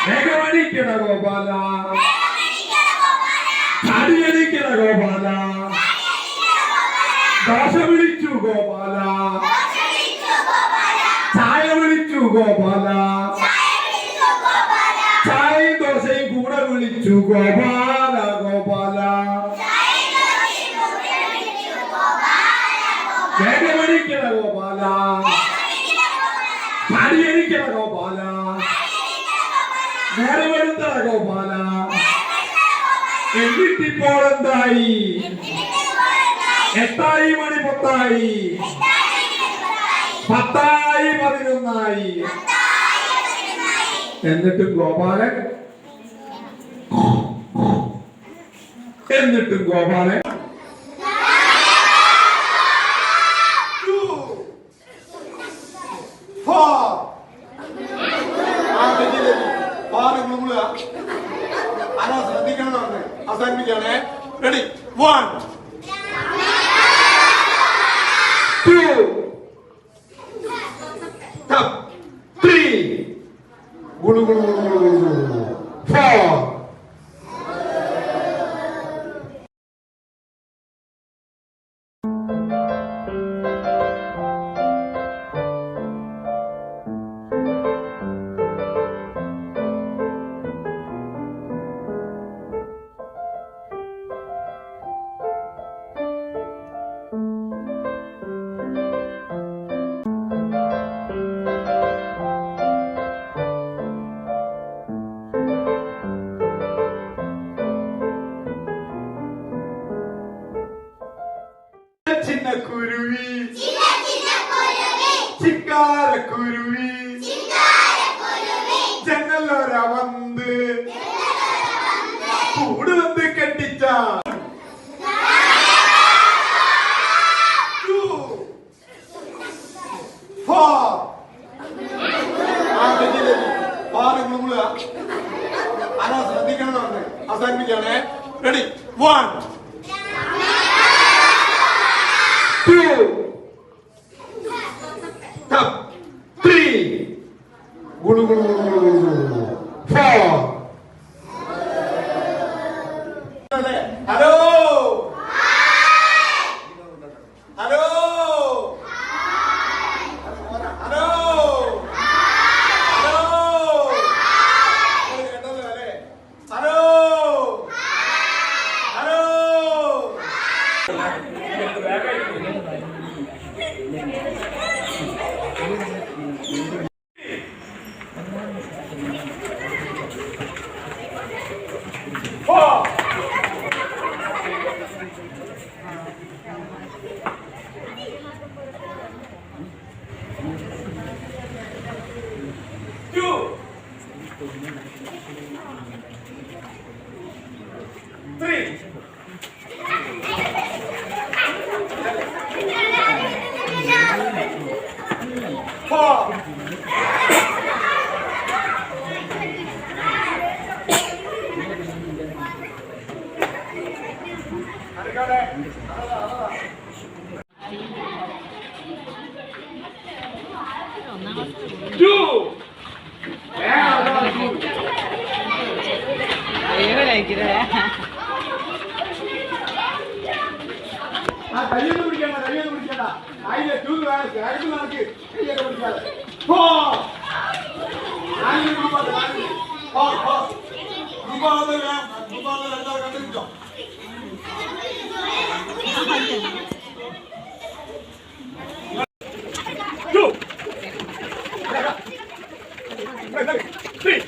മേഘമടിക്കണ ഗോപാല, ചാടിയടിക്കണ ഗോപാല, ദോശ വിളിച്ചു ഗോപാല, ചായ വിളിച്ചു ഗോപാല, ചായയും ദോശയും കൂടെ വിളിച്ചു ഗോപാല ഗോപാല. മേഘമടിക്കണ ഗോപാല, ചാടിയടിക്കണ ഗോപാല, നേരമെടുത്തണ ഗോപാല. എന്നിട്ടിപ്പോൾ എന്തായി? എട്ടായി മണി പത്തായി, പത്തായി 11 എന്നിട്ടും ഗോപാലൻ, എന്നിട്ടും ഗോപാലൻ അവസാനിപ്പിക്കുകയാണ്. റെഡി 1 2 3 ഗുളു ഗുളു ഗുളു ഗുളു 4 ചിന്നക്കുരുവി ചിക്കാരക്കുരുവി ജനലോര വന്ന് കൂട് വന്ന് കെട്ടിച്ച 2 4 ശ്രദ്ധിക്കണം. അവസാനിപ്പിക്കുകയാണ്. Ready 1 2 3 ഗുളു ഗുളു ഗുളു 4 hello hello hello hello കേട്ടല്ലോ അല്ലേ? ഹലോ ഹലോ 4 2 3 4 കയ്യൊന്നും പിടിക്കണ്ട, കയ്യൊന്നും പിടിക്കണ്ട. അതിലെ ടൂർ നടക്ക് കയ്യൊക്കെ പിടിക്കാതെ. കണ്ടുപിടിച്ചോ. 2 3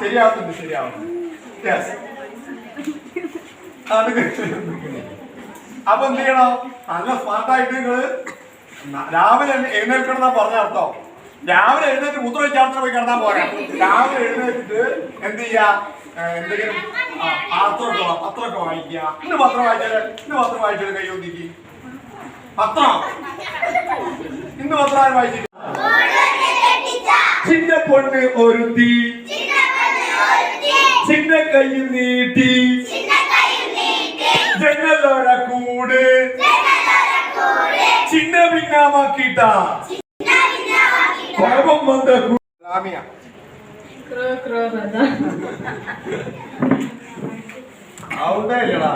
ശരിയാവുന്നുണ്ട്, ശരിയാവുന്നു. അപ്പൊ എന്ത് ചെയ്യണം? നല്ല സ്മാർട്ടായിട്ട് നിങ്ങള് രാവിലെ എഴുന്നേൽക്കണം പറഞ്ഞ അർത്ഥം. രാവിലെ എഴുന്നേറ്റ് മൂത്രവിച്ചാർത്തിന് പോയി കിടന്നാ പോരാ. രാവിലെ എഴുന്നേറ്റിട്ട് എന്ത് ചെയ്യാ? എന്തെങ്കിലും പത്രമൊക്കെ വായിക്കുക. ഇന്ന് പത്രം വായിച്ചാല് കൈ ഒന്നിക്ക്. പത്രം ഇന്ന് പത്രം വായിച്ചിട്ട് ചിന്ന പൊണ്ണ് ഒരുത്തി ചിന്ന കൈ നീട്ടി ജനലോര കൂട് ചിന്ന ഭിന്നമാക്കിട്ട കോപം വന്ന ലാമിയ അവിടെ ഇല്ലടാ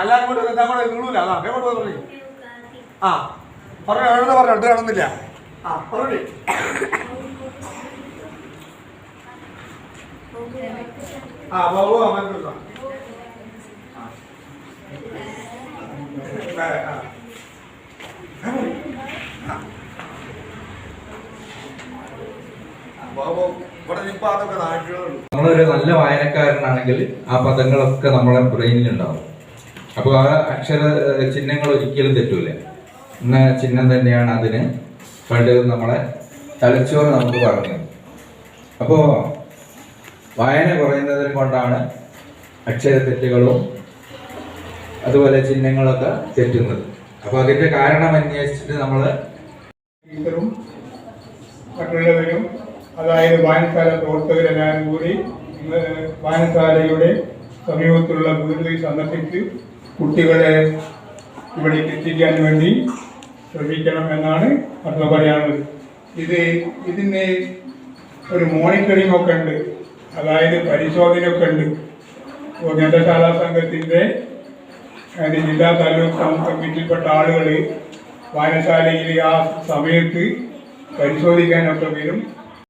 എല്ലാരും കൂടെ നിങ്ങളൂല അങ്ങോട്ട് പറഞ്ഞു ആ പറഞ്ഞു പറഞ്ഞു അടുത്ത് കാണുന്നില്ല ആ പറഞ്ഞു ആ ബാബു അമ്മ ബാബു ഇവിടെ ഇപ്പൊ അതൊക്കെ നാട്ടിലുള്ളൂ. നമ്മളൊരു നല്ല വായനക്കാരനാണെങ്കിൽ ആ പദങ്ങളൊക്കെ നമ്മളെ ബ്രെയിനിലുണ്ടാവും. അപ്പോൾ ആ അക്ഷര ചിഹ്നങ്ങൾ ഒരിക്കലും തെറ്റൂല. ഇന്ന ചിഹ്നം തന്നെയാണ് അതിന് പണ്ട് നമ്മളെ തലച്ചോറ് നമുക്ക് പറഞ്ഞു. അപ്പോൾ വായന കുറയുന്നതിനെ കൊണ്ടാണ് അക്ഷരത്തെറ്റുകളും അതുപോലെ ചിഹ്നങ്ങളൊക്കെ തെറ്റുന്നത്. അപ്പോൾ അതിന്റെ കാരണം അന്വേഷിച്ചിട്ട് നമ്മൾ ടീച്ചറും മറ്റുള്ളവരും അതായത് വായനശാല പ്രവർത്തകരെല്ലാവരും കൂടി വായനശാലയുടെ സമീപത്തുള്ള വീടുകൾ സന്ദർശിച്ച് കുട്ടികളെ ഇവിടേക്ക് എത്തിക്കാൻ വേണ്ടി ശ്രമിക്കണം എന്നാണ് അത് പറയാനുള്ളത്. ഇതിന് ഒരു മോണിറ്ററിംഗ് ഒക്കെ ഉണ്ട്, അതായത് പരിശോധനയൊക്കെ ഉണ്ട്. ഗ്രന്ഥശാലാ സംഘത്തിൻ്റെ ജില്ലാ താലൂക്ക് കമ്മിറ്റിയിൽപ്പെട്ട ആളുകൾ വായനശാലയിൽ ആ സമയത്ത് പരിശോധിക്കാനൊക്കെ വരും.